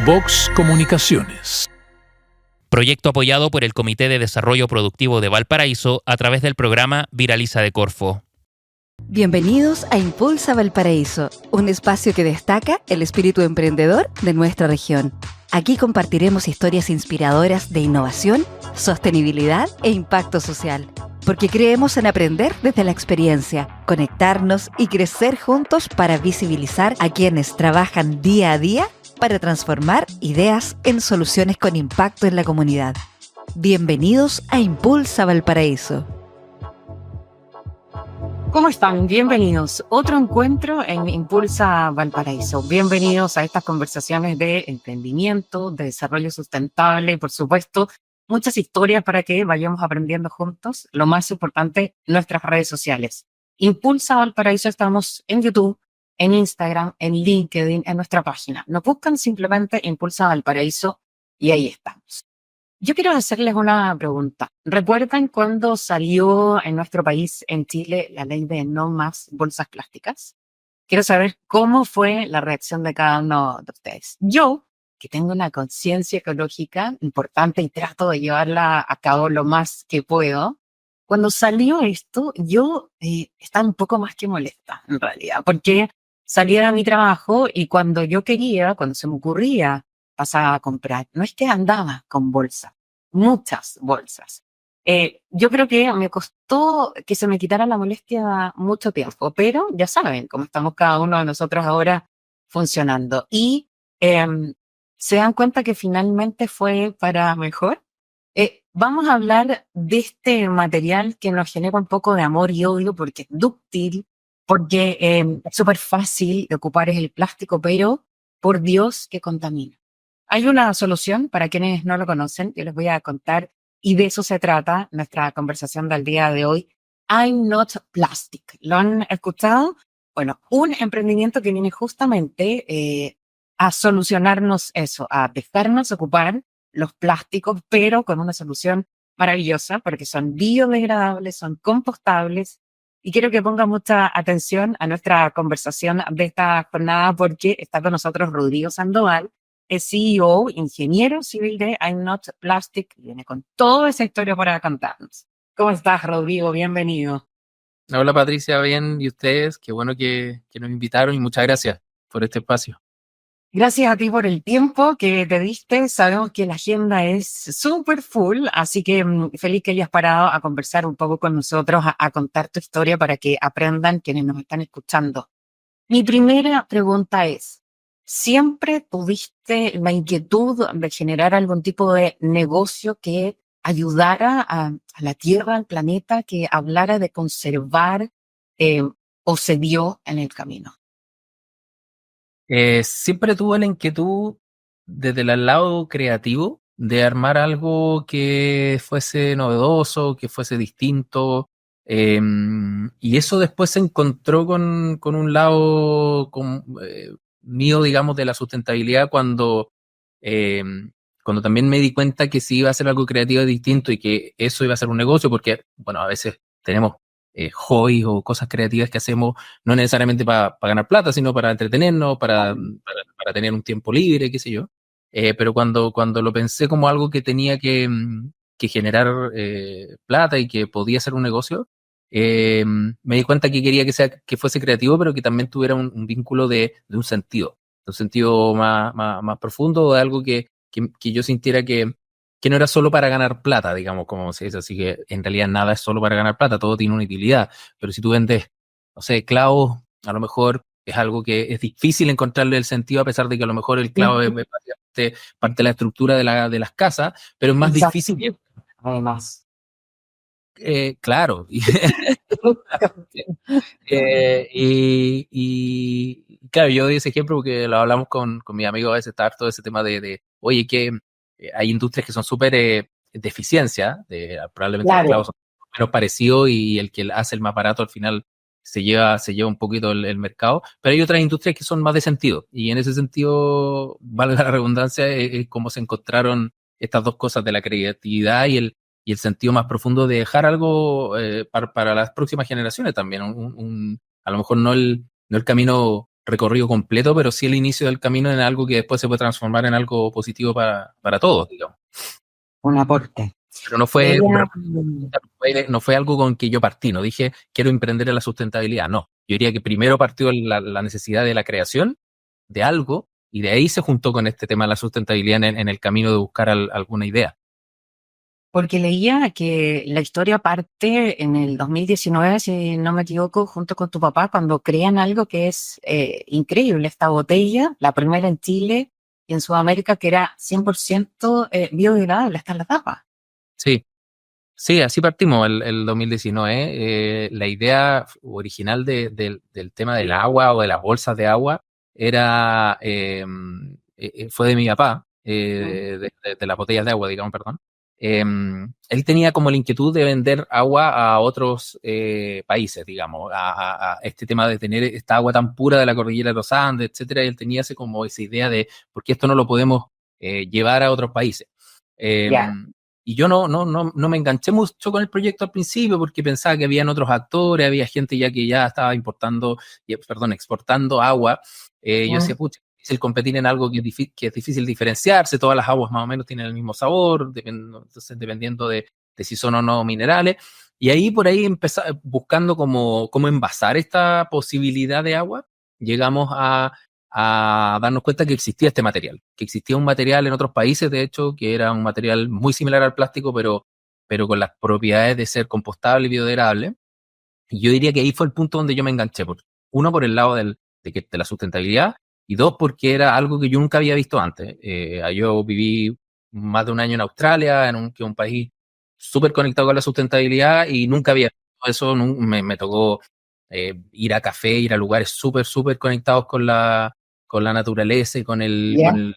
Vox Comunicaciones. Proyecto apoyado por el Comité de Desarrollo Productivo de Valparaíso a través del programa Viraliza de Corfo. Bienvenidos a Impulsa Valparaíso, un espacio que destaca el espíritu emprendedor de nuestra región. Aquí compartiremos historias inspiradoras de innovación, sostenibilidad e impacto social, porque creemos en aprender desde la experiencia, conectarnos y crecer juntos para visibilizar a quienes trabajan día a día para transformar ideas en soluciones con impacto en la comunidad. Bienvenidos a Impulsa Valparaíso. ¿Cómo están? Bienvenidos. Otro encuentro en Impulsa Valparaíso. Bienvenidos a estas conversaciones de emprendimiento, de desarrollo sustentable y, por supuesto, muchas historias para que vayamos aprendiendo juntos. Lo más importante, nuestras redes sociales. Impulsa Valparaíso, estamos en YouTube, en Instagram, en LinkedIn, en nuestra página. Nos buscan simplemente Impulsa Valparaíso y ahí estamos. Yo quiero hacerles una pregunta. ¿Recuerdan cuando salió en nuestro país, en Chile, la ley de no más bolsas plásticas? Quiero saber cómo fue la reacción de cada uno de ustedes. Yo, que tengo una conciencia ecológica importante y trato de llevarla a cabo lo más que puedo, cuando salió esto, yo estaba un poco más que molesta, en realidad, porque salía de mi trabajo y cuando yo quería, cuando se me ocurría, pasaba a comprar. No es que andaba con bolsa, muchas bolsas. Yo creo que me costó que se me quitara la molestia mucho tiempo, pero ya saben cómo estamos cada uno de nosotros ahora funcionando. Y se dan cuenta que finalmente fue para mejor. Vamos a hablar de este material que nos genera un poco de amor y odio porque es dúctil, porque es súper fácil de ocupar, es el plástico, pero por Dios que contamina. Hay una solución para quienes no lo conocen, yo les voy a contar, y de eso se trata nuestra conversación del día de hoy. I'm Not Plastic. ¿Lo han escuchado? Bueno, un emprendimiento que viene justamente a solucionarnos eso, a dejarnos ocupar los plásticos, pero con una solución maravillosa, porque son biodegradables, son compostables, y quiero que pongan mucha atención a nuestra conversación de esta jornada, porque está con nosotros Rodrigo Sandoval, es CEO, ingeniero civil de I'm Not Plastic, y viene con toda esa historia para contarnos. ¿Cómo estás, Rodrigo? Bienvenido. Hola Patricia, bien, ¿y ustedes? Qué bueno que nos invitaron y muchas gracias por este espacio. Gracias a ti por el tiempo que te diste. Sabemos que la agenda es súper full, así que feliz que hayas parado a conversar un poco con nosotros, a contar tu historia para que aprendan quienes nos están escuchando. Mi primera pregunta es, ¿siempre tuviste la inquietud de generar algún tipo de negocio que ayudara a la Tierra, al planeta, que hablara de conservar o se dio en el camino? Siempre tuve la inquietud desde el lado creativo de armar algo que fuese novedoso, que fuese distinto, y eso después se encontró con un lado mío, digamos, de la sustentabilidad cuando también me di cuenta que si iba a ser algo creativo y distinto y que eso iba a ser un negocio, porque, bueno, a veces tenemos hobbies o cosas creativas que hacemos no necesariamente para ganar plata, sino para entretenernos, para tener un tiempo libre, qué sé yo. Pero cuando lo pensé como algo que tenía que generar plata y que podía ser un negocio, me di cuenta que quería que fuese creativo, pero que también tuviera un vínculo de un sentido más profundo, de algo que yo sintiera que no era solo para ganar plata, digamos, como se dice. Así que en realidad nada es solo para ganar plata, todo tiene una utilidad. Pero si tú vendes, no sé, clavos, a lo mejor es algo que es difícil encontrarle el sentido, a pesar de que a lo mejor el clavo es parte de la estructura de las casas, pero es más Exacto. difícil. Además. Claro. Y claro, yo doy ese ejemplo porque lo hablamos con mi amigo a veces, está todo ese tema oye, que hay industrias que son súper de eficiencia, probablemente Claro. los clavos son menos parecidos y el que hace el más barato al final se lleva un poquito el mercado, pero hay otras industrias que son más de sentido, y en ese sentido, valga la redundancia, es como se encontraron estas dos cosas de la creatividad y el sentido más profundo de dejar algo para las próximas generaciones también, a lo mejor no el camino recorrido completo, pero sí el inicio del camino en algo que después se puede transformar en algo positivo para todos, digamos. Un aporte. Pero no fue, Ella, no fue algo con que yo partí, no dije quiero emprender en la sustentabilidad, no. Yo diría que primero partió la necesidad de la creación de algo y de ahí se juntó con este tema de la sustentabilidad en el camino de buscar alguna idea. porque leía que la historia parte en el 2019, si no me equivoco, junto con tu papá, cuando crean algo que es increíble, esta botella, la primera en Chile y en Sudamérica, que era 100% biodegradable, hasta la tapa. Sí, sí, así partimos el 2019. La idea original del tema del agua o de las bolsas de agua era fue de mi papá, de las botellas de agua, digamos, perdón. Él tenía como la inquietud de vender agua a otros países, digamos, a este tema de tener esta agua tan pura de la cordillera de los Andes, etcétera. Y él tenía como esa idea de por qué esto no lo podemos llevar a otros países. Ya. Y yo no me enganché mucho con el proyecto al principio porque pensaba que habían otros actores, había gente ya que ya estaba exportando agua. Yo decía, pucha, es difícil competir en algo que es difícil diferenciarse, todas las aguas más o menos tienen el mismo sabor, entonces dependiendo de si son o no minerales. Y ahí por ahí buscando cómo envasar esta posibilidad de agua, llegamos a darnos cuenta que existía este material, que existía un material en otros países, de hecho, que era un material muy similar al plástico, pero con las propiedades de ser compostable y biodegradable. Y yo diría que ahí fue el punto donde yo me enganché. Uno, por el lado de la sustentabilidad, y dos, porque era algo que yo nunca había visto antes. Yo viví más de un año en Australia, que es un país súper conectado con la sustentabilidad, y nunca había visto eso. Me tocó ir a café, ir a lugares súper conectados con la naturaleza y con el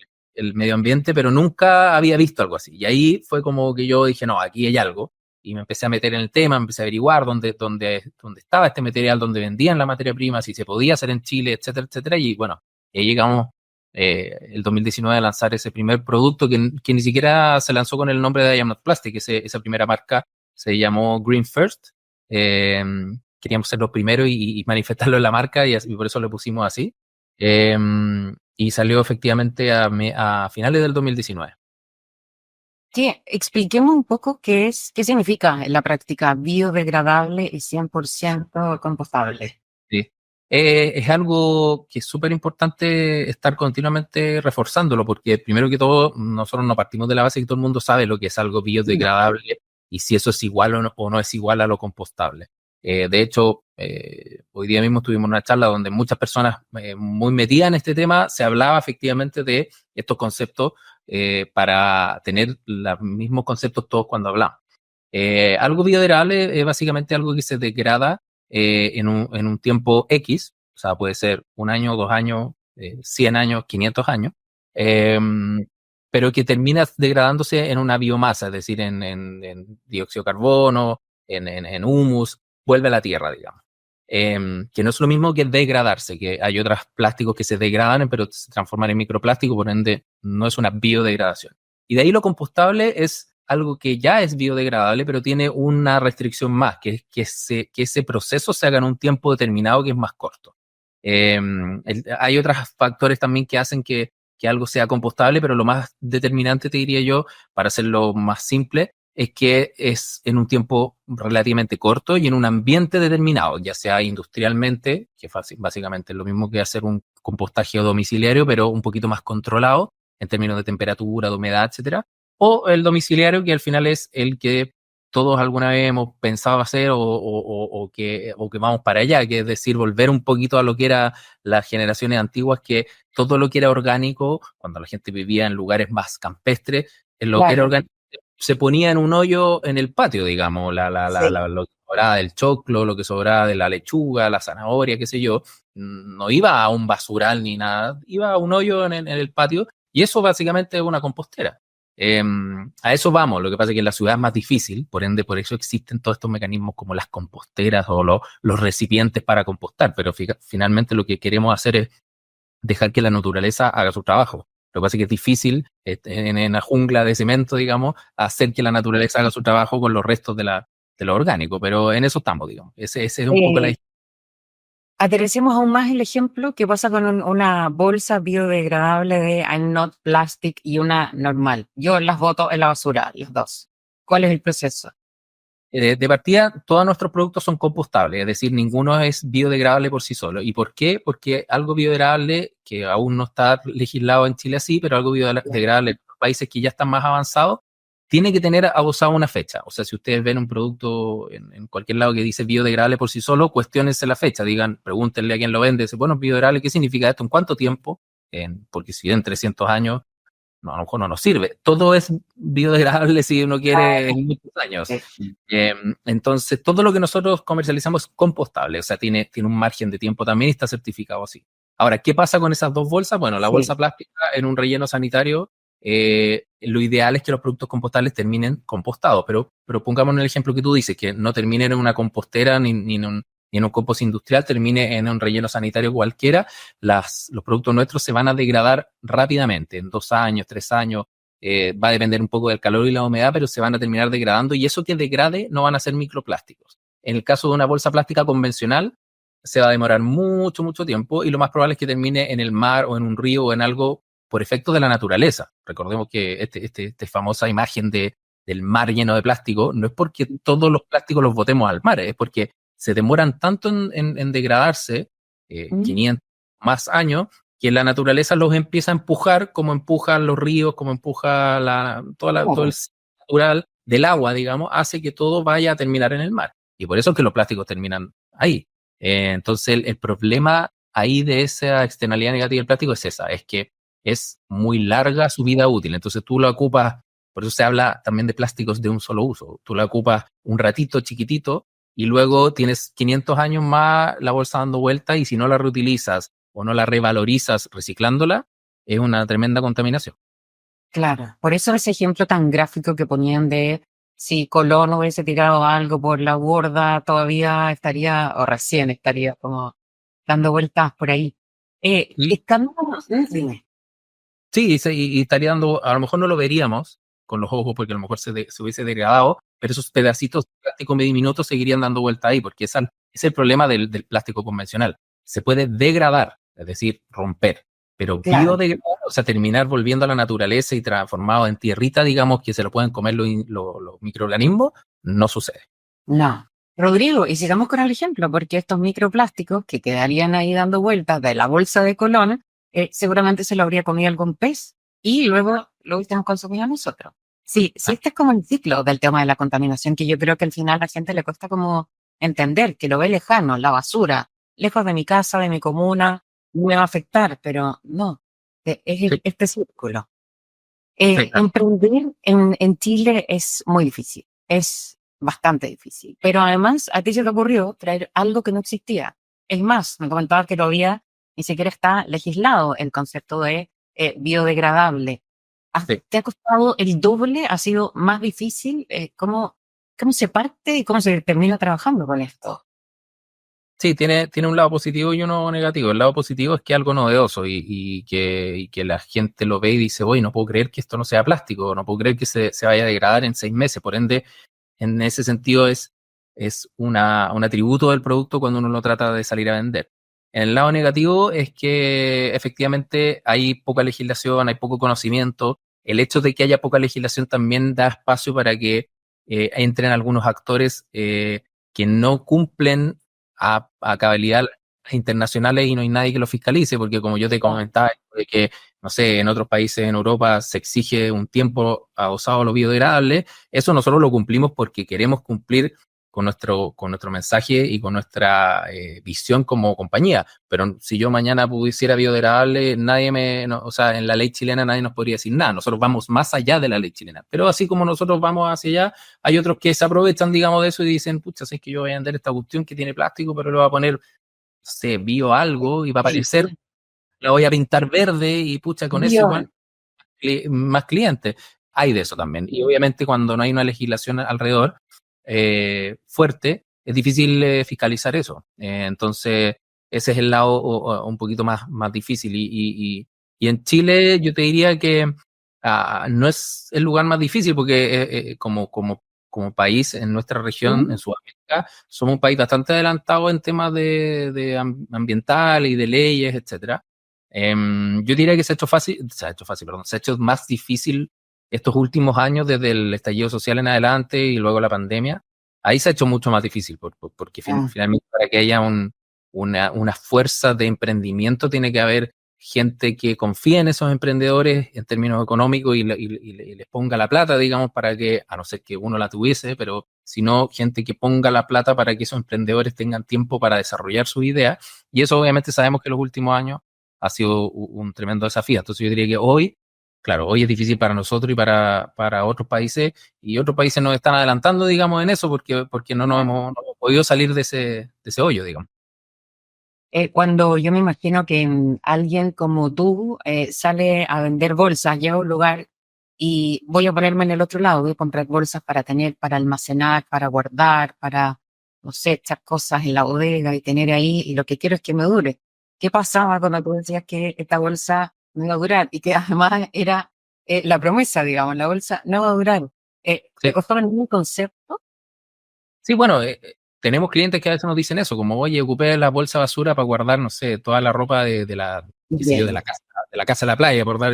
medio ambiente, pero nunca había visto algo así. Y ahí fue como que yo dije, no, aquí hay algo. Y me empecé a meter en el tema, empecé a averiguar dónde estaba este material, dónde vendían la materia prima, si se podía hacer en Chile, etcétera, etcétera. Y bueno, ahí llegamos el 2019 a lanzar ese primer producto que ni siquiera se lanzó con el nombre de I Am Not Plastic. Esa primera marca se llamó Green First. Queríamos ser los primeros y manifestarlo en la marca y por eso le pusimos así. Y salió efectivamente a finales del 2019. Sí, expliquemos un poco qué significa en la práctica biodegradable y 100% compostable. Sí. Es algo que es súper importante estar continuamente reforzándolo, porque primero que todo, nosotros no partimos de la base que todo el mundo sabe lo que es algo biodegradable y si eso es igual o no es igual a lo compostable. De hecho, hoy día mismo tuvimos una charla donde muchas personas muy metidas en este tema se hablaba efectivamente de estos conceptos para tener los mismos conceptos todos cuando hablamos. Algo biodegradable es básicamente algo que se degrada en un tiempo X, o sea, puede ser 1 año, 2 años, 100 años, 500 años, pero que termina degradándose en una biomasa, es decir, en dióxido de carbono, en humus, vuelve a la tierra, digamos. Que no es lo mismo que degradarse, que hay otros plásticos que se degradan, pero se transforman en microplástico, por ende no es una biodegradación. Y de ahí lo compostable es algo que ya es biodegradable, pero tiene una restricción más, que es que ese proceso se haga en un tiempo determinado que es más corto. Hay otros factores también que hacen que algo sea compostable, pero lo más determinante, te diría yo, para hacerlo más simple, es que es en un tiempo relativamente corto y en un ambiente determinado, ya sea industrialmente, que básicamente es lo mismo que hacer un compostaje domiciliario, pero un poquito más controlado en términos de temperatura, de humedad, etcétera, o el domiciliario, que al final es el que todos alguna vez hemos pensado hacer o que vamos para allá, que es decir, volver un poquito a lo que era las generaciones antiguas, que todo lo que era orgánico, cuando la gente vivía en lugares más campestres, en lo que era orgánico, se ponía en un hoyo en el patio, digamos, lo que sobraba del choclo, lo que sobraba de la lechuga, la zanahoria, qué sé yo, no iba a un basural ni nada, iba a un hoyo en el patio, y eso básicamente es una compostera. A eso vamos, lo que pasa es que en la ciudad es más difícil, por ende, por eso existen todos estos mecanismos como las composteras o los recipientes para compostar, pero finalmente lo que queremos hacer es dejar que la naturaleza haga su trabajo. Lo que pasa es que es difícil en la jungla de cemento, digamos, hacer que la naturaleza haga su trabajo con los restos de lo orgánico, pero en eso estamos, digamos. Ese es un poco la... Aterricemos aún más el ejemplo que pasa con una bolsa biodegradable de I'm Not Plastic y una normal. Yo las boto en la basura, las dos. ¿Cuál es el proceso? De partida, todos nuestros productos son compostables, es decir, ninguno es biodegradable por sí solo. ¿Y por qué? Porque algo biodegradable, que aún no está legislado en Chile así, pero algo biodegradable en los países que ya están más avanzados, tiene que tener abusado una fecha. O sea, si ustedes ven un producto en cualquier lado que dice biodegradable por sí solo, cuestiónense la fecha, pregúntenle a quien lo vende, dice, bueno, biodegradable, ¿qué significa esto? ¿En cuánto tiempo? Porque si en 300 años, no, a lo mejor no nos sirve. Todo es biodegradable si uno quiere en muchos años. Entonces, todo lo que nosotros comercializamos es compostable, o sea, tiene un margen de tiempo también y está certificado así. Ahora, ¿qué pasa con esas dos bolsas? Bueno, la bolsa plástica en un relleno sanitario, lo ideal es que los productos compostables terminen compostados, pero pongamos en el ejemplo que tú dices, que no terminen en una compostera ni en un compost industrial, termine en un relleno sanitario cualquiera. Los productos nuestros se van a degradar rápidamente, en 2 años, 3 años, va a depender un poco del calor y la humedad, pero se van a terminar degradando y eso que degrade no van a ser microplásticos. En el caso de una bolsa plástica convencional, se va a demorar mucho, mucho tiempo y lo más probable es que termine en el mar o en un río o en algo por efectos de la naturaleza. Recordemos que esta famosa imagen del mar lleno de plástico no es porque todos los plásticos los botemos al mar, es porque se demoran tanto en degradarse, 500 más años, que la naturaleza los empieza a empujar, como empujan los ríos, como empuja todo el natural del agua, digamos, hace que todo vaya a terminar en el mar. Y por eso es que los plásticos terminan ahí. Entonces, el problema ahí de esa externalidad negativa del plástico es esa, es que es muy larga su vida útil. Entonces, tú lo ocupas, por eso se habla también de plásticos de un solo uso. Tú lo ocupas un ratito chiquitito y luego tienes 500 años más la bolsa dando vueltas y si no la reutilizas o no la revalorizas reciclándola, es una tremenda contaminación. Claro, por eso ese ejemplo tan gráfico que ponían de si Colón hubiese tirado algo por la borda, todavía estaría, o recién estaría como dando vueltas por ahí. Dime. Sí, y estaría dando, a lo mejor no lo veríamos con los ojos porque a lo mejor se hubiese degradado, pero esos pedacitos de plástico diminutos seguirían dando vuelta ahí, porque es el problema del plástico convencional. Se puede degradar, es decir, romper, pero biodegradar, o sea, terminar volviendo a la naturaleza y transformado en tierrita, digamos, que se lo pueden comer los microorganismos, no sucede. No. Rodrigo, y sigamos con el ejemplo, porque estos microplásticos que quedarían ahí dando vueltas de la bolsa de Colón, seguramente se lo habría comido algún pez y luego lo hubiésemos consumido nosotros. Sí, este es como el ciclo del tema de la contaminación, que yo creo que al final a la gente le cuesta como entender, que lo ve lejano, la basura, lejos de mi casa, de mi comuna, me va a afectar, pero no, es este círculo. Emprender en Chile es muy difícil, es bastante difícil, pero además a ti se te ocurrió traer algo que no existía. Es más, me comentabas que todavía ni siquiera está legislado el concepto de biodegradable. ¿Te ha costado el doble? ¿Ha sido más difícil? ¿Cómo se parte y cómo se termina trabajando con esto? Sí, tiene un lado positivo y uno negativo. El lado positivo es que es algo novedoso y que la gente lo ve y dice, oye, no puedo creer que esto no sea plástico, no puedo creer que se vaya a degradar en 6 meses. Por ende, en ese sentido es un atributo del producto cuando uno lo trata de salir a vender. El lado negativo es que efectivamente hay poca legislación, hay poco conocimiento. El hecho de que haya poca legislación también da espacio para que entren algunos actores que no cumplen a cabalidad internacionales y no hay nadie que lo fiscalice, porque como yo te comentaba, de que, no sé, en otros países en Europa se exige un tiempo adosado a lo biodegradable, eso nosotros lo cumplimos porque queremos cumplir con nuestro mensaje y con nuestra visión como compañía. Pero si yo mañana pudiera biodegradable, o sea, en la ley chilena nadie nos podría decir nada. Nosotros vamos más allá de la ley chilena. Pero así como nosotros vamos hacia allá, hay otros que se aprovechan, digamos, de eso y dicen, pucha, es que yo voy a vender esta cuestión que tiene plástico, pero le voy a poner, no sé, bio algo y va a aparecer, la voy a pintar verde y pucha, con eso igual más clientes. Hay de eso también. Y obviamente cuando no hay una legislación alrededor, fuerte, es difícil fiscalizar eso. Entonces, ese es el lado un poquito más difícil. Y en Chile yo te diría que no es el lugar más difícil porque como país en nuestra región, en Sudamérica, Latinoamérica somos un país bastante adelantado en temas ambiental y de leyes, etcétera. Yo diría que se ha hecho más difícil estos últimos años desde el estallido social en adelante y luego la pandemia. Ahí se ha hecho mucho más difícil porque finalmente para que haya una fuerza de emprendimiento tiene que haber gente que confíe en esos emprendedores en términos económicos y les ponga la plata, digamos, para que, a no ser que uno la tuviese, pero si no, gente que ponga la plata para que esos emprendedores tengan tiempo para desarrollar sus ideas. Y eso obviamente sabemos que en los últimos años ha sido un tremendo desafío. Entonces yo diría que hoy, claro, hoy es difícil para nosotros y para otros países, y otros países nos están adelantando, digamos, en eso, porque no hemos podido salir de ese hoyo, digamos. Cuando yo me imagino que alguien como tú sale a vender bolsas, llega a un lugar y voy a ponerme en el otro lado, voy a comprar bolsas para tener, para almacenar, para guardar, para, no sé, echar cosas en la bodega y tener ahí, y lo que quiero es que me dure. ¿Qué pasaba cuando tú decías que esta bolsa no iba a durar y que además era la promesa, digamos, la bolsa no va a durar? ¿Te Sí. costó ningún concepto? Sí, bueno, tenemos clientes que a veces nos dicen eso, como, oye, ocupé la bolsa basura para guardar, no sé, toda la ropa de qué sé yo, de la casa de la playa, por dar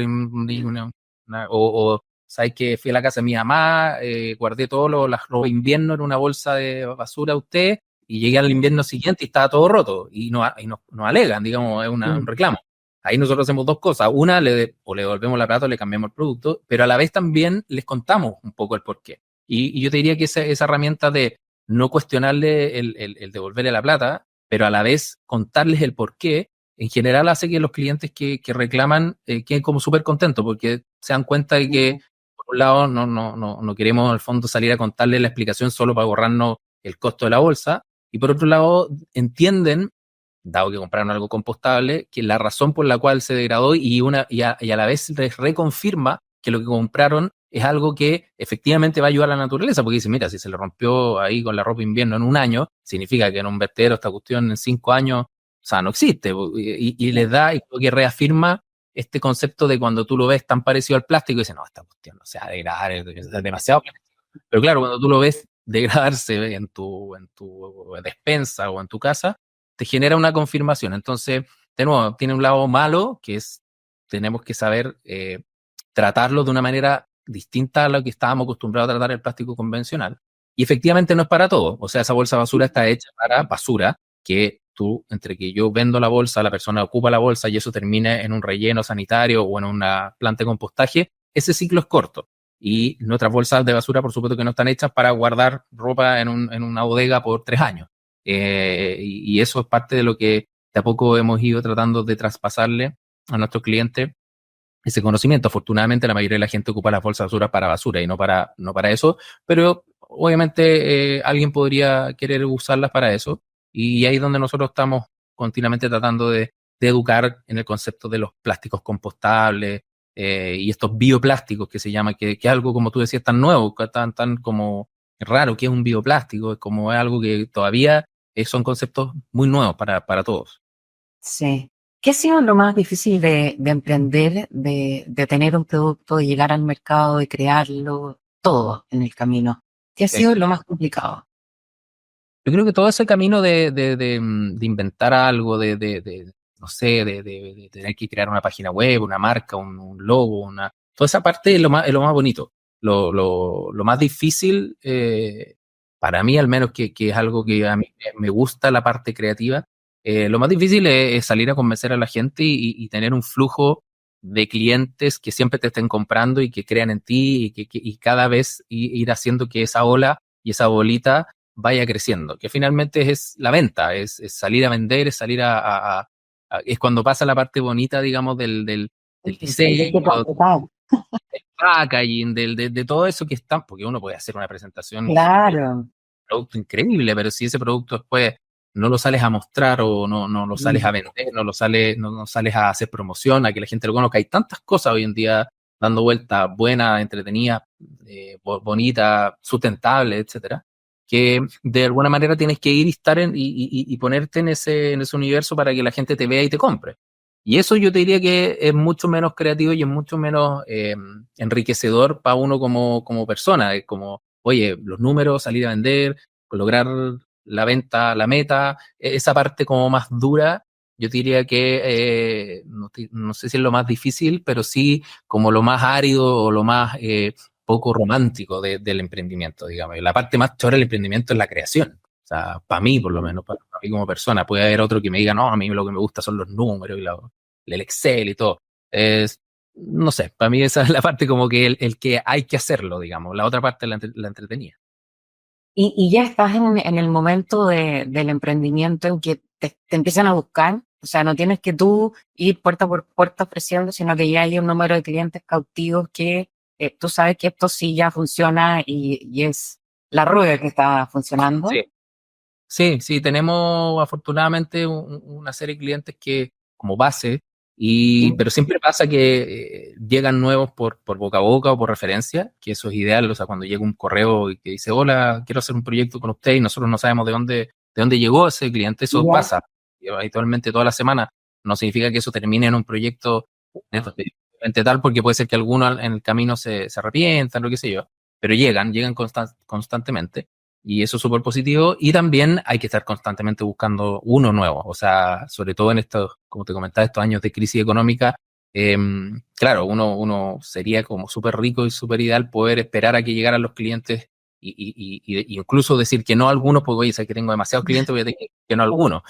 o sabes que fui a la casa de mi mamá, guardé todo la ropa de invierno en una bolsa de basura a usted, y llegué al invierno siguiente y estaba todo roto, y nos alegan, digamos, es un reclamo. Ahí nosotros hacemos dos cosas. Una, o le devolvemos la plata o le cambiamos el producto, pero a la vez también les contamos un poco el porqué. Y yo te diría que esa herramienta de no cuestionarle el devolverle la plata, pero a la vez contarles el por qué, en general hace que los clientes que reclaman queden como súper contentos, porque se dan cuenta de que, por un lado, no queremos al fondo salir a contarles la explicación solo para ahorrarnos el costo de la bolsa, y por otro lado, entienden, dado que compraron algo compostable, que la razón por la cual se degradó y a la vez les reconfirma que lo que compraron es algo que efectivamente va a ayudar a la naturaleza, porque dice, mira, si se le rompió ahí con la ropa de invierno en un año, significa que en un vertedero esta cuestión en 5 años, o sea, no existe, y les da, y creo que reafirma este concepto de cuando tú lo ves tan parecido al plástico, y dices, no, esta cuestión no se va a degradar, es demasiado. Pero claro, cuando tú lo ves degradarse en tu despensa o en tu casa, te genera una confirmación. Entonces, de nuevo, tiene un lado malo, que es, tenemos que saber tratarlo de una manera distinta a lo que estábamos acostumbrados a tratar el plástico convencional. Y efectivamente no es para todo. O sea, esa bolsa basura está hecha para basura, que tú, entre que yo vendo la bolsa, la persona ocupa la bolsa y eso termina en un relleno sanitario o en una planta de compostaje, ese ciclo es corto. Y nuestras bolsas de basura, por supuesto, que no están hechas para guardar ropa en una bodega por 3 años. Y eso es parte de lo que de a poco hemos ido tratando de traspasarle a nuestros clientes ese conocimiento. Afortunadamente, la mayoría de la gente ocupa las bolsas de basura y no para eso, pero obviamente alguien podría querer usarlas para eso, y ahí es donde nosotros estamos continuamente tratando de educar en el concepto de los plásticos compostables y estos bioplásticos que se llama, que es algo, como tú decías, tan nuevo, tan como raro, que es un bioplástico, es como algo que todavía son conceptos muy nuevos para todos. Sí. ¿Qué ha sido lo más difícil de emprender, de tener un producto, de llegar al mercado, de crearlo, todo en el camino? ¿Qué ha sido lo más complicado? Yo creo que todo ese camino de inventar algo, no sé, de tener que crear una página web, una marca, un logo, toda esa parte es lo más bonito. Lo más difícil, para mí al menos, que es algo que a mí me gusta, la parte creativa, lo más difícil es salir a convencer a la gente y tener un flujo de clientes que siempre te estén comprando y que crean en ti y cada vez ir haciendo que esa ola y esa bolita vaya creciendo, que finalmente es la venta, es salir a vender, es salir es cuando pasa la parte bonita, digamos, del diseño, del packaging, de todo eso que está, porque uno puede hacer una presentación, Claro. producto increíble, pero si ese producto después no lo sales a mostrar o no lo sales a vender, no sales a hacer promoción, a que la gente lo conozca, hay tantas cosas hoy en día dando vueltas, buenas, entretenidas, bonitas, sustentables, etcétera, que de alguna manera tienes que ir y estar y ponerte en ese universo para que la gente te vea y te compre. Y eso yo te diría que es mucho menos creativo y es mucho menos enriquecedor para uno como persona. Es como, oye, los números, salir a vender, lograr la venta, la meta, esa parte como más dura, yo diría que no sé si es lo más difícil, pero sí como lo más árido o lo más poco romántico del emprendimiento, digamos. Y la parte más chora del emprendimiento es la creación. O sea, para mí, por lo menos, para mí como persona, puede haber otro que me diga, no, a mí lo que me gusta son los números y el Excel y todo. No sé, para mí esa es la parte como que el que hay que hacerlo, digamos. La otra parte la entretenía. Y ya estás en el momento del emprendimiento en que te empiezan a buscar. O sea, no tienes que tú ir puerta por puerta ofreciendo, sino que ya hay un número de clientes cautivos que tú sabes que esto sí ya funciona y es la rueda que está funcionando. Sí. Sí, tenemos afortunadamente una serie de clientes que como base, pero siempre pasa que llegan nuevos por boca a boca o por referencia, que eso es ideal. O sea, cuando llega un correo y que dice, hola, quiero hacer un proyecto con usted y nosotros no sabemos de dónde llegó ese cliente, eso pasa habitualmente toda la semana. No significa que eso termine en un proyecto de tal, porque puede ser que algunos en el camino se arrepientan, lo que sé yo, pero llegan constantemente. Y eso es súper positivo. Y también hay que estar constantemente buscando uno nuevo. O sea, sobre todo en estos, como te comentaba, estos años de crisis económica, claro, uno sería como súper rico y súper ideal poder esperar a que llegaran los clientes y incluso decir que no a algunos, porque oye, sé que tengo demasiados clientes, voy a decir que no a algunos.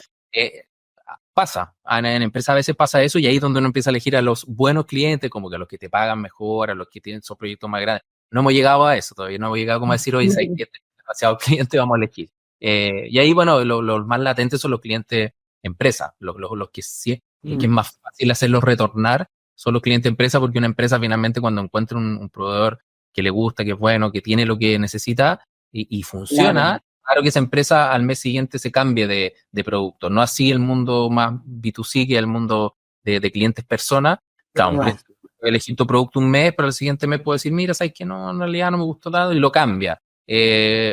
Pasa, en empresas a veces pasa eso y ahí es donde uno empieza a elegir a los buenos clientes, como que a los que te pagan mejor, a los que tienen sus proyectos más grandes. No hemos llegado a eso todavía, no hemos llegado como a decir, oye, ¿sabes qué? Demasiados clientes, vamos a elegir. Y ahí, bueno, los más latentes son los clientes empresa, los que sí, que es más fácil hacerlos retornar, son los clientes empresa, porque una empresa finalmente cuando encuentra un proveedor que le gusta, que es bueno, que tiene lo que necesita y funciona, claro que esa empresa al mes siguiente se cambie de producto. No así el mundo más B2C, que es el mundo de clientes personas. Claro, elegir tu producto un mes, pero el siguiente mes puedo decir, mira, sabes que no, en realidad no me gustó tanto, y lo cambia.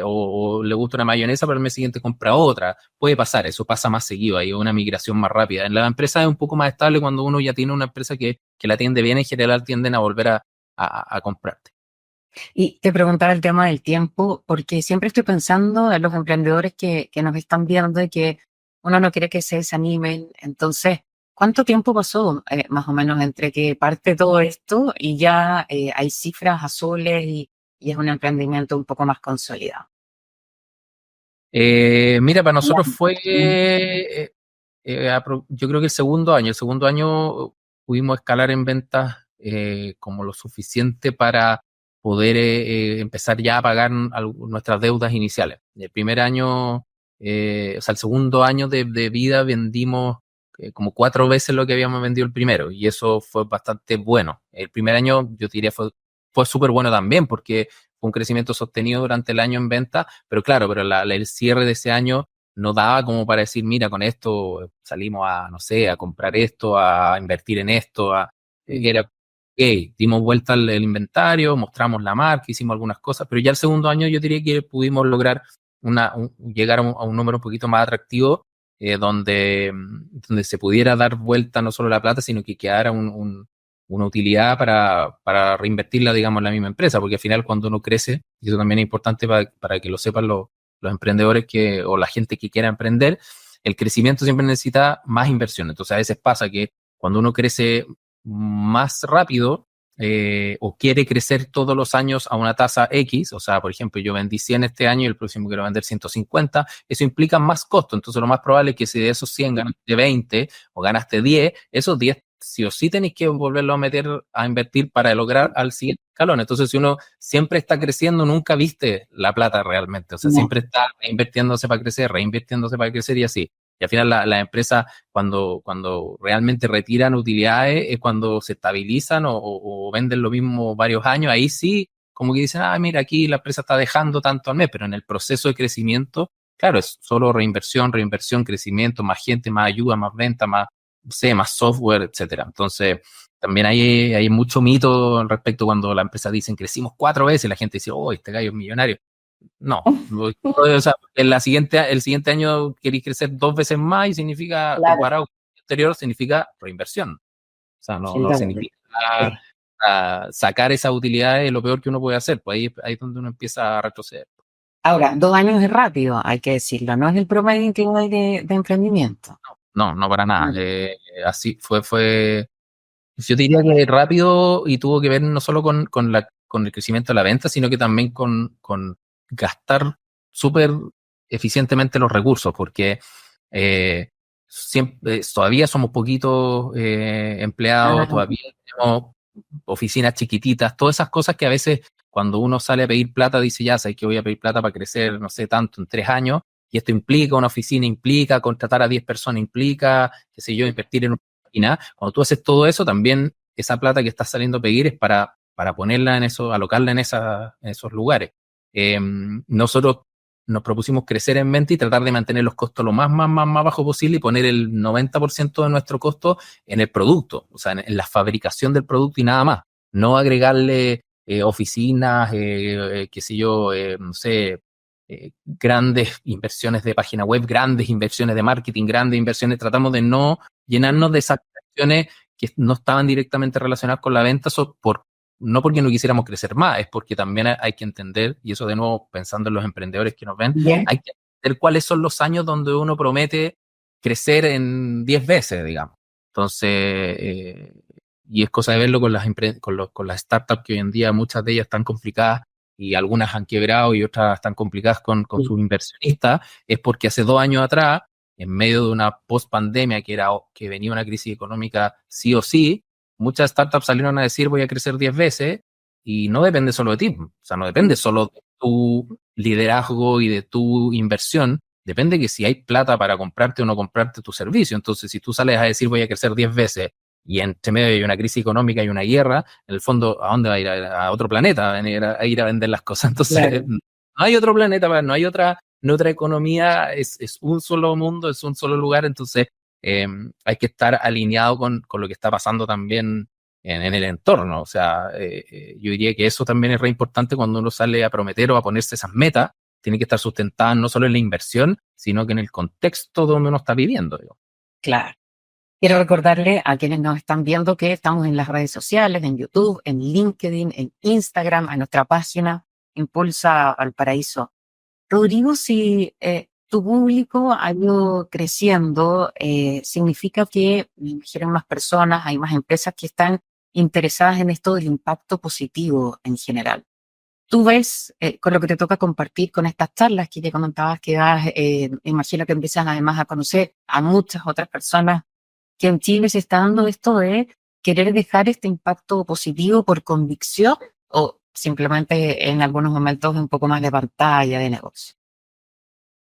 O le gusta una mayonesa, pero el mes siguiente compra otra. Puede pasar, eso pasa más seguido, hay una migración más rápida. En la empresa es un poco más estable cuando uno ya tiene una empresa que la atiende bien, en general tienden a volver a comprarte. Y te preguntaba el tema del tiempo, porque siempre estoy pensando en los emprendedores que nos están viendo y que uno no quiere que se desanimen. Entonces, ¿cuánto tiempo pasó más o menos entre que parte todo esto y ya hay cifras azules y es un emprendimiento un poco más consolidado? Mira, para nosotros fue, yo creo que el segundo año pudimos escalar en ventas como lo suficiente para poder empezar ya a pagar nuestras deudas iniciales. El primer año, o sea, el segundo año de vida vendimos como 4 veces lo que habíamos vendido el primero, y eso fue bastante bueno. El primer año, yo diría, fue súper bueno también, porque fue un crecimiento sostenido durante el año en venta, pero claro, pero el cierre de ese año no daba como para decir, mira, con esto salimos a, no sé, a comprar esto, a invertir en esto, era, ok, dimos vuelta al inventario, mostramos la marca, hicimos algunas cosas, pero ya el segundo año yo diría que pudimos lograr llegar a un número un poquito más atractivo, donde se pudiera dar vuelta no solo la plata, sino que quedara una utilidad para reinvertirla, digamos, en la misma empresa, porque al final cuando uno crece, y eso también es importante para que lo sepan los emprendedores o la gente que quiera emprender, el crecimiento siempre necesita más inversión. Entonces a veces pasa que cuando uno crece más rápido o quiere crecer todos los años a una tasa X, o sea, por ejemplo, yo vendí 100 este año y el próximo quiero vender 150, eso implica más costo. Entonces lo más probable es que si de esos 100 ganaste 20 o ganaste 10, esos 10 sí o sí tenéis que volverlo a meter a invertir para lograr al siguiente escalón. Entonces, si uno siempre está creciendo, nunca viste la plata realmente. O sea, siempre está reinvirtiéndose para crecer y así. Y al final la empresa, cuando realmente retiran utilidades, es cuando se estabilizan o venden lo mismo varios años. Ahí sí, como que dicen, mira, aquí la empresa está dejando tanto al mes, pero en el proceso de crecimiento, claro, es solo reinversión, crecimiento, más gente, más ayuda, más venta, más software, etcétera. Entonces, también hay mucho mito respecto cuando la empresa dicen crecimos 4 veces, la gente dice, oh, este gallo es millonario. No, o sea, el siguiente año queréis crecer 2 veces más y significa, comparado con el anterior, significa reinversión. O sea, no significa sacar esa utilidad es lo peor que uno puede hacer, pues ahí es donde uno empieza a retroceder. Ahora, 2 años es rápido, hay que decirlo, no es el promedio que hay de emprendimiento. No, para nada. Así fue, yo diría que rápido y tuvo que ver no solo con el crecimiento de la venta, sino que también con gastar súper eficientemente los recursos, porque todavía somos poquitos empleados, todavía tenemos oficinas chiquititas, todas esas cosas que a veces cuando uno sale a pedir plata dice, ya sabes que voy a pedir plata para crecer, no sé, tanto en 3 años, y esto implica una oficina, implica contratar a 10 personas, implica, qué sé yo, invertir en una oficina. Cuando tú haces todo eso, también esa plata que estás saliendo a pedir es para ponerla en eso, alocarla en esos lugares. Nosotros nos propusimos crecer en mente y tratar de mantener los costos lo más bajo posible y poner el 90% de nuestro costo en el producto, o sea, en la fabricación del producto y nada más. No agregarle oficinas, qué sé yo, no sé, grandes inversiones de página web, grandes inversiones de marketing, grandes inversiones. Tratamos de no llenarnos de esas inversiones que no estaban directamente relacionadas con la venta, no porque no quisiéramos crecer más, es porque también hay que entender, y eso de nuevo pensando en los emprendedores que nos ven, hay que entender cuáles son los años donde uno promete crecer en 10 veces, digamos. Entonces, y es cosa de verlo con las startups que hoy en día muchas de ellas están complicadas y algunas han quebrado y otras están complicadas con sus inversionistas, es porque hace 2 años atrás, en medio de una post-pandemia que venía una crisis económica sí o sí, muchas startups salieron a decir voy a crecer 10 veces y no depende solo de ti, o sea, no depende solo de tu liderazgo y de tu inversión, depende que si hay plata para comprarte o no comprarte tu servicio. Entonces, si tú sales a decir voy a crecer 10 veces y entre medio hay una crisis económica y una guerra, en el fondo, ¿a dónde va a ir? A otro planeta, a ir a vender las cosas. Entonces, no hay otro planeta, no hay otra economía, es un solo mundo, es un solo lugar, entonces hay que estar alineado con lo que está pasando también en el entorno. O sea, yo diría que eso también es re importante cuando uno sale a prometer o a ponerse esas metas, tiene que estar sustentada no solo en la inversión, sino que en el contexto donde uno está viviendo. Digo. Claro. Quiero recordarle a quienes nos están viendo que estamos en las redes sociales, en YouTube, en LinkedIn, en Instagram, en nuestra página Impulsa Valparaíso. Rodrigo, si tu público ha ido creciendo, significa que me imagino más personas, hay más empresas que están interesadas en esto del impacto positivo en general. Tú ves, con lo que te toca compartir con estas charlas que ya comentabas que das, imagino que empiezas además a conocer a muchas otras personas, que en Chile se está dando esto de querer dejar este impacto positivo por convicción o simplemente en algunos momentos un poco más de pantalla de negocio.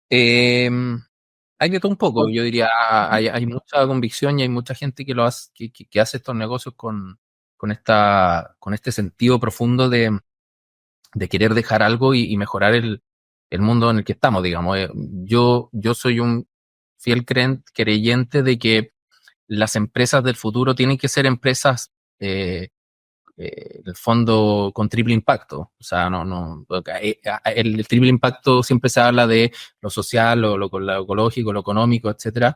Hay de todo un poco, yo diría, hay mucha convicción y hay mucha gente que lo hace, que hace estos negocios con este sentido profundo de querer dejar algo y mejorar el mundo en el que estamos, digamos. Yo soy un fiel creyente de que las empresas del futuro tienen que ser empresas en el fondo con triple impacto. O sea, el triple impacto siempre se habla de lo social, lo ecológico, lo económico, etcétera,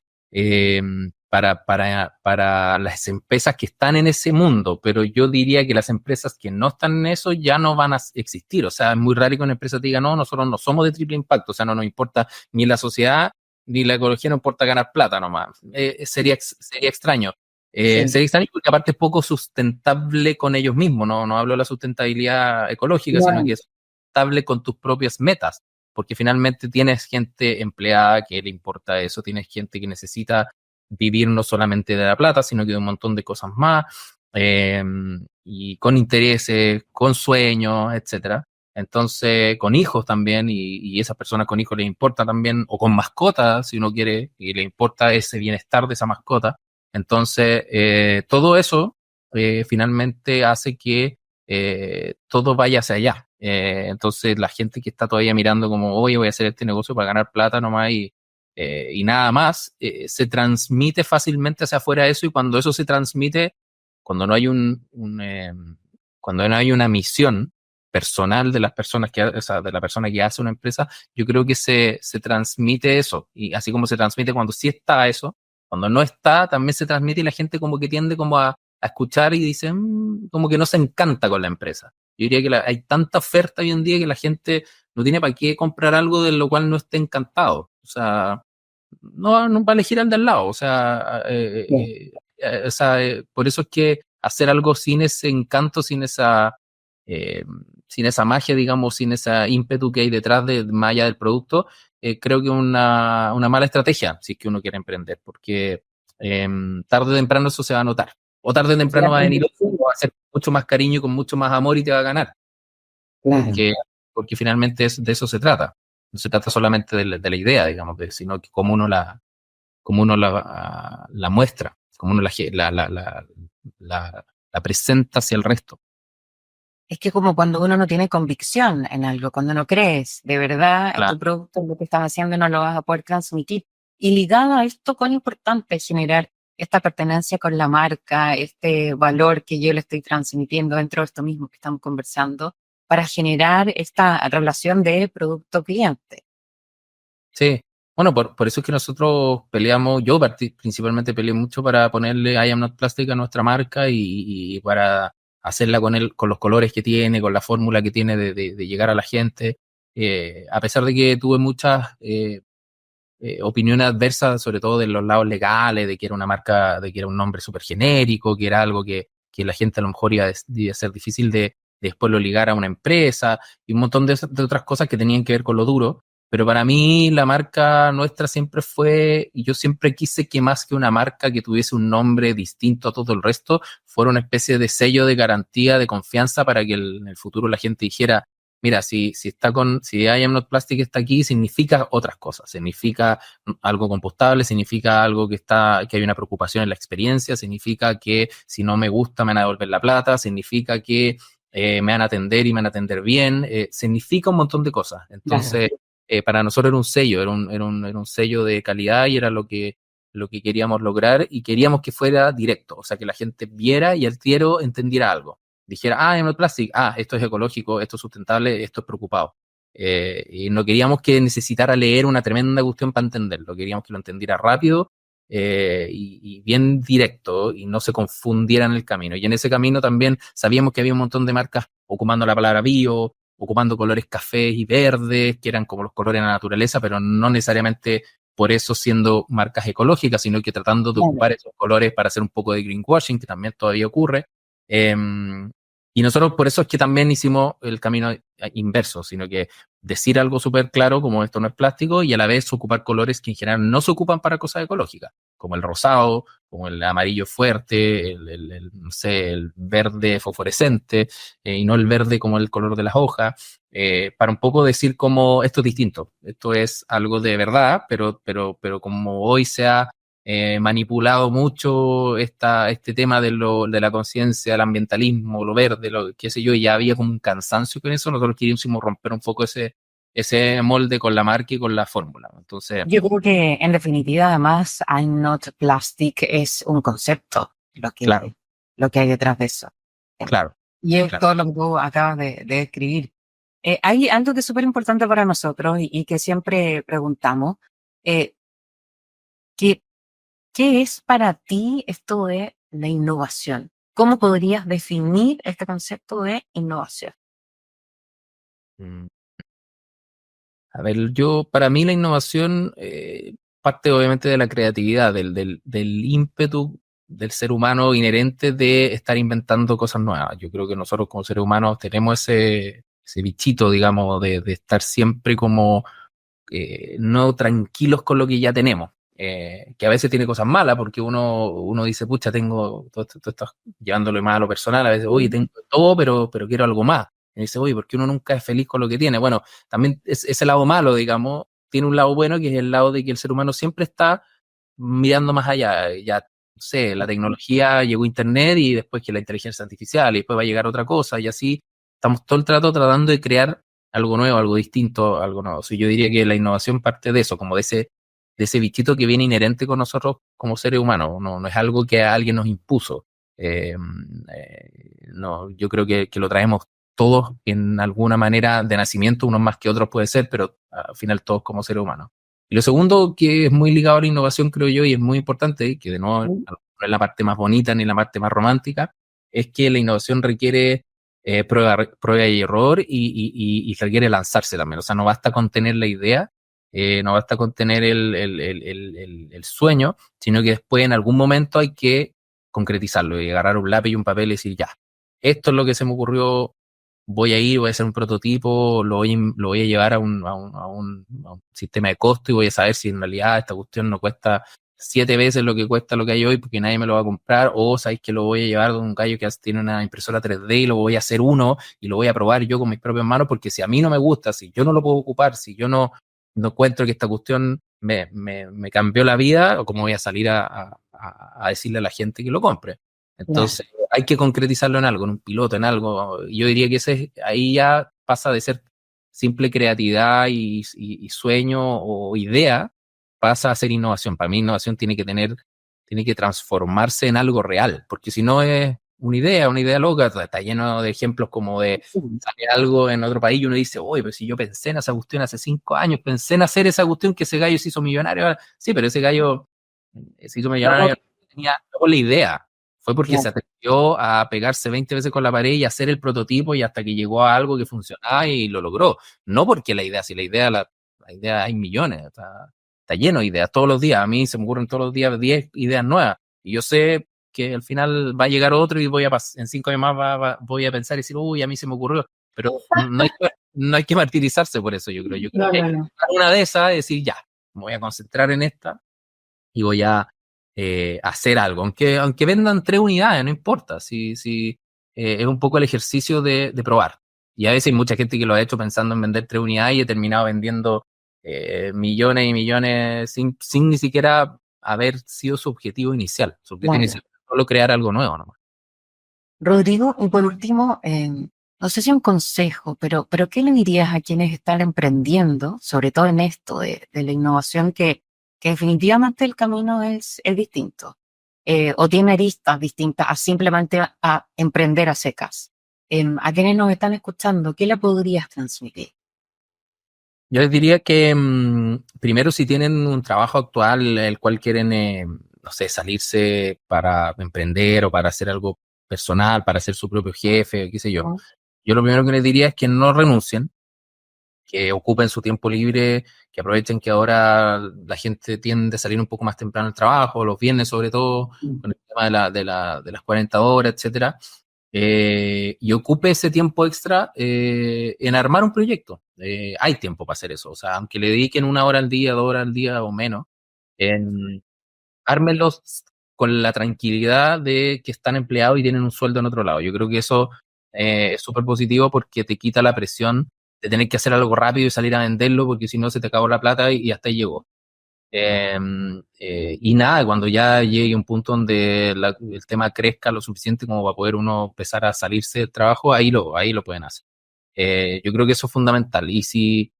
para las empresas que están en ese mundo, pero yo diría que las empresas que no están en eso ya no van a existir. O sea, es muy raro que una empresa te diga, no, nosotros no somos de triple impacto, o sea, no nos importa ni la sociedad ni la ecología, no importa ganar plata nomás. Sería extraño. Sería extraño porque aparte es poco sustentable con ellos mismos, no hablo de la sustentabilidad ecológica, sino que es sustentable con tus propias metas, porque finalmente tienes gente empleada que le importa eso, tienes gente que necesita vivir no solamente de la plata, sino que de un montón de cosas más, y con intereses, con sueños, etcétera. Entonces, con hijos también, y esas personas con hijos les importa también, o con mascotas, si uno quiere, y le importa ese bienestar de esa mascota. Entonces, todo eso finalmente hace que todo vaya hacia allá. Entonces, la gente que está todavía mirando como, oye, voy a hacer este negocio para ganar plata nomás y nada más, se transmite fácilmente hacia afuera eso, y cuando eso se transmite, cuando no hay cuando no hay una misión personal de las personas o sea, de la persona que hace una empresa, yo creo que se transmite eso, y así como se transmite cuando sí está eso, cuando no está, también se transmite y la gente como que tiende como a a escuchar y dice, como que no se encanta con la empresa. Yo diría que hay tanta oferta hoy en día que la gente no tiene para qué comprar algo de lo cual no esté encantado. O sea, no va a elegir al de al lado. O sea, por eso es que hacer algo sin ese encanto, sin esa magia, digamos, sin ese ímpetu que hay detrás de más allá del producto, creo que es una mala estrategia si es que uno quiere emprender, porque tarde o temprano eso se va a notar. O tarde o temprano va a venir otro, va a hacer mucho más cariño, con mucho más amor y te va a ganar. Claro. Porque finalmente de eso se trata. No se trata solamente de la idea, digamos, sino que cómo uno la muestra, cómo uno la presenta hacia el resto. Es que como cuando uno no tiene convicción en algo, cuando no crees de verdad en tu producto, en lo que estás haciendo, no lo vas a poder transmitir. Y ligado a esto, cuán importante es generar esta pertenencia con la marca, este valor que yo le estoy transmitiendo dentro de esto mismo que estamos conversando, para generar esta relación de producto-cliente. Sí, bueno, por eso es que nosotros peleamos, yo principalmente peleé mucho para ponerle I Am Not Plastic a nuestra marca y para hacerla con los colores que tiene, con la fórmula que tiene de llegar a la gente. A pesar de que tuve muchas opiniones adversas, sobre todo de los lados legales, de que era una marca, de que era un nombre súper genérico, que era algo que la gente a lo mejor iba a ser difícil de después lo ligar a una empresa y un montón de otras cosas que tenían que ver con lo duro. Pero para mí la marca nuestra siempre fue, y yo siempre quise que más que una marca que tuviese un nombre distinto a todo el resto, fuera una especie de sello de garantía, de confianza para que en el futuro la gente dijera, mira, si I Am Not Plastic está aquí, significa otras cosas, significa algo compostable, significa algo que hay una preocupación en la experiencia, significa que si no me gusta me van a devolver la plata, significa que me van a atender y me van a atender bien, significa un montón de cosas. Entonces, para nosotros era un sello, era un sello de calidad y era lo que queríamos lograr y queríamos que fuera directo, o sea, que la gente viera y al tiro entendiera algo. Dijera, I Am Not Plastic, esto es ecológico, esto es sustentable, esto es preocupado. Y no queríamos que necesitara leer una tremenda cuestión para entenderlo, queríamos que lo entendiera rápido y bien directo y no se confundiera en el camino. Y en ese camino también sabíamos que había un montón de marcas ocupando la palabra bio, ocupando colores cafés y verdes, que eran como los colores de la naturaleza, pero no necesariamente por eso siendo marcas ecológicas, sino que tratando de ocupar esos colores para hacer un poco de greenwashing, que también todavía ocurre. Y nosotros por eso es que también hicimos el camino inverso, sino que decir algo súper claro como esto no es plástico y a la vez ocupar colores que en general no se ocupan para cosas ecológicas, como el rosado, como el amarillo fuerte, no sé, el verde fosforescente, y no el verde como el color de las hojas, para un poco decir como esto es distinto, esto es algo de verdad, pero como hoy se ha manipulado mucho este tema de la conciencia, el ambientalismo, lo verde, qué sé yo, y ya había como un cansancio con eso, nosotros queríamos romper un poco ese molde con la marca y con la fórmula. Entonces, yo creo que en definitiva además I'm Not Plastic es un concepto lo que hay detrás de eso. Claro. Y es todo lo que tú acabas de describir. Hay algo que es súper importante para nosotros y que siempre preguntamos, ¿qué es para ti esto de la innovación? ¿Cómo podrías definir este concepto de innovación? A ver, para mí la innovación parte obviamente de la creatividad, del ímpetu del ser humano inherente de estar inventando cosas nuevas. Yo creo que nosotros como seres humanos tenemos ese bichito, digamos, de estar siempre como no tranquilos con lo que ya tenemos. Que a veces tiene cosas malas porque uno dice, pucha, tengo todo esto llevándolo más a lo personal, a veces, oye, tengo todo, pero quiero algo más. Y dice, oye, ¿por qué uno nunca es feliz con lo que tiene? Bueno, también ese lado malo, digamos, tiene un lado bueno que es el lado de que el ser humano siempre está mirando más allá. Ya, no sé, la tecnología llegó a Internet y después que la inteligencia artificial y después va a llegar otra cosa y así estamos todo el rato tratando de crear algo nuevo, algo distinto, algo nuevo. O sea, yo diría que la innovación parte de eso, como de ese bichito que viene inherente con nosotros como seres humanos. No es algo que alguien nos impuso. No, yo creo que lo traemos todos en alguna manera de nacimiento, unos más que otros puede ser, pero al final todos como seres humanos. Y lo segundo que es muy ligado a la innovación, creo yo, y es muy importante, que de nuevo no es la parte más bonita ni la parte más romántica, es que la innovación requiere prueba y error y requiere lanzarse también. O sea, no basta con tener la idea, no basta con tener el sueño, sino que después en algún momento hay que concretizarlo y agarrar un lápiz y un papel y decir, ya, esto es lo que se me ocurrió, voy a hacer un prototipo, lo voy a llevar a un sistema de costo y voy a saber si en realidad esta cuestión no cuesta 7 veces lo que cuesta lo que hay hoy porque nadie me lo va a comprar, o sabéis que lo voy a llevar de un gallo que tiene una impresora 3D y lo voy a hacer uno y lo voy a probar yo con mis propias manos, porque si a mí no me gusta, si yo no lo puedo ocupar, si yo no encuentro que esta cuestión me cambió la vida, o cómo voy a salir a decirle a la gente que lo compre. Entonces, hay que concretizarlo en algo, en un piloto, en algo. Yo diría que ahí ya pasa de ser simple creatividad y sueño o idea, pasa a ser innovación. Para mí, innovación tiene que transformarse en algo real, porque si no es una idea loca, está lleno de ejemplos como de sale algo en otro país y uno dice, oye, pero si yo pensé en esa cuestión hace 5 años, pensé en hacer esa cuestión que ese gallo se hizo millonario. Sí, pero ese gallo se hizo millonario, no tenía la idea. Fue porque se atrevió a pegarse 20 veces con la pared y hacer el prototipo y hasta que llegó a algo que funcionaba y lo logró. No porque si la idea hay millones, está lleno de ideas todos los días. A mí se me ocurren todos los días 10 ideas nuevas. Y yo sé que al final va a llegar otro y en 5 años más voy a pensar y decir, uy, a mí se me ocurrió. Pero no hay que martirizarse por eso, yo creo. Yo creo que hay que buscar una de esas y decir, ya, me voy a concentrar en esta y voy a hacer algo. Aunque vendan 3 unidades, no importa. Si es un poco el ejercicio de probar. Y a veces hay mucha gente que lo ha hecho pensando en vender 3 unidades y he terminado vendiendo millones y millones sin ni siquiera haber sido su objetivo inicial. Su objetivo inicial es solo crear algo nuevo, ¿no? Rodrigo, y por último, no sé si un consejo, pero ¿qué le dirías a quienes están emprendiendo, sobre todo en esto de la innovación, que definitivamente el camino es distinto, o tiene aristas distintas a simplemente a emprender a secas? A quienes nos están escuchando, ¿qué le podrías transmitir? Yo les diría que primero, si tienen un trabajo actual el cual quieren, no sé, salirse para emprender o para hacer algo personal, para ser su propio jefe, qué sé yo. Yo lo primero que les diría es que no renuncien, que ocupen su tiempo libre, que aprovechen que ahora la gente tiende a salir un poco más temprano al trabajo, los viernes sobre todo, con el tema de las 40 horas, etcétera. Y ocupe ese tiempo extra en armar un proyecto. Hay tiempo para hacer eso. O sea, aunque le dediquen 1 hora al día, 2 horas al día o menos, ármenlos con la tranquilidad de que están empleados y tienen un sueldo en otro lado. Yo creo que eso es súper positivo porque te quita la presión de tener que hacer algo rápido y salir a venderlo, porque si no se te acabó la plata y hasta ahí llegó. Y nada, cuando ya llegue un punto donde el tema crezca lo suficiente como para poder uno empezar a salirse del trabajo, ahí lo pueden hacer. Yo creo que eso es fundamental. Y si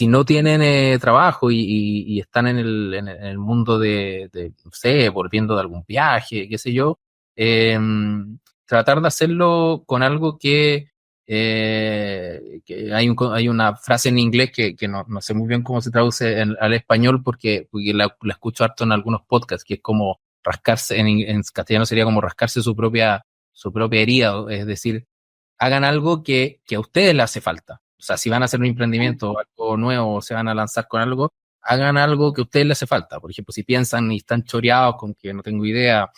no tienen trabajo y están en el mundo no sé, volviendo de algún viaje, qué sé yo, tratar de hacerlo con algo que hay una frase en inglés que no sé muy bien cómo se traduce al español porque la escucho harto en algunos podcasts, que es como rascarse, en castellano sería como rascarse su propia herida, es decir, hagan algo que a ustedes les hace falta. O sea, si van a hacer un emprendimiento o algo nuevo o se van a lanzar con algo, hagan algo que a ustedes les hace falta. Por ejemplo, si piensan y están choreados con que no tengo idea,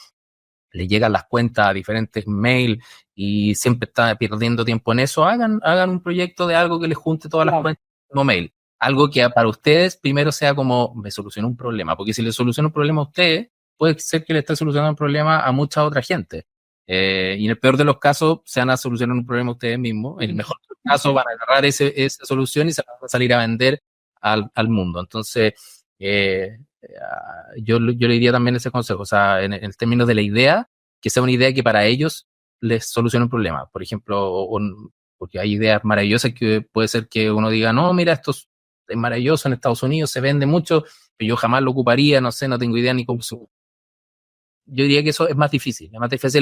les llegan las cuentas a diferentes mails y siempre están perdiendo tiempo en eso, hagan un proyecto de algo que les junte todas las cuentas en el mismo mail. Algo que para ustedes primero sea como, me solucionó un problema, porque si les soluciona un problema a ustedes, puede ser que le esté solucionando un problema a mucha otra gente. Y en el peor de los casos, se van a solucionar un problema ustedes mismos. En el mejor de los casos, van a agarrar esa solución y se van a salir a vender al mundo. Entonces, yo le diría también ese consejo, o sea, en el término de la idea, que sea una idea que para ellos les solucione un problema. Por ejemplo, porque hay ideas maravillosas que puede ser que uno diga, no, mira, esto es maravilloso en Estados Unidos, se vende mucho, pero yo jamás lo ocuparía, no sé, no tengo idea ni cómo. Yo diría que eso es más difícil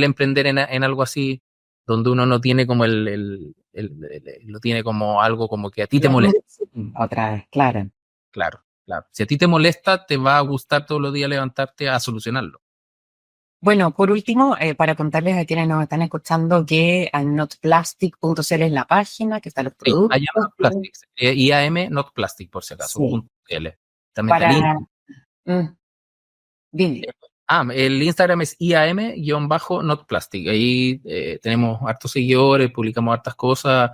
emprender en algo así, donde uno no tiene como lo tiene como algo como que a ti te molesta. Otra vez, claro. Claro. Si a ti te molesta, te va a gustar todos los días levantarte a solucionarlo. Bueno, por último, para contarles a quienes nos están escuchando que notplastic.cl es la página, que están los Sí, productos. IAM Not Plastic, IAM Not Plastic, por si acaso. Sí. .cl. También está el Dime. el Instagram es IAM-Not Plastic. Ahí tenemos hartos seguidores, publicamos hartas cosas,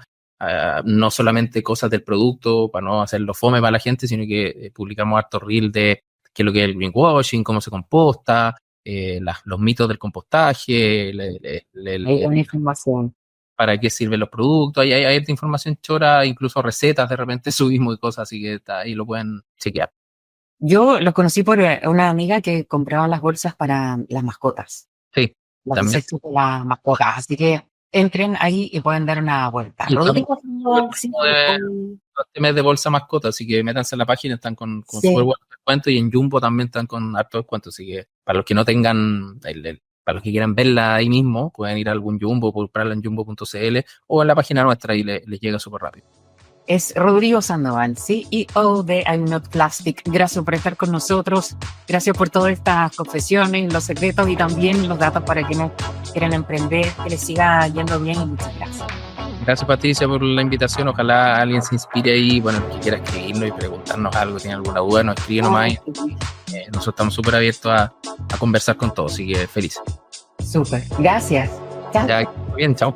no solamente cosas del producto, para no hacerlo fome para la gente, sino que publicamos hartos reels de qué es lo que es el greenwashing, cómo se composta, los mitos del compostaje, Hay una información. para qué sirven los productos. Hay harta información chora, incluso recetas de repente subimos y cosas, así que ahí lo pueden chequear. Yo los conocí por una amiga que compraba las bolsas para las mascotas. Sí, Las también. desechos de las mascotas. Así que entren ahí y pueden dar una vuelta. Y Rodrigo, los temas de bolsa mascota, así que métanse en la página, están con Sí. súper buenos descuentos, y en Jumbo también están con hartos descuentos, así que para los que no tengan, para los que quieran verla ahí mismo, pueden ir a algún Jumbo, comprarla en jumbo.cl o en la página nuestra y les llega súper rápido. es Rodrigo Sandoval, CEO de I'm Not Plastic. Gracias por estar con nosotros. Gracias por todas estas confesiones, los secretos y también los datos para quienes quieren emprender. Que les siga yendo bien y muchas gracias. Gracias, Patricia, por la invitación. Ojalá alguien se inspire ahí. Bueno, el que quiera escribirnos y preguntarnos algo, tiene alguna duda, nos escribe nomás. Nosotros estamos súper abiertos a conversar con todos, así que feliz. Súper. Gracias. Chao. Ya, bien, chao.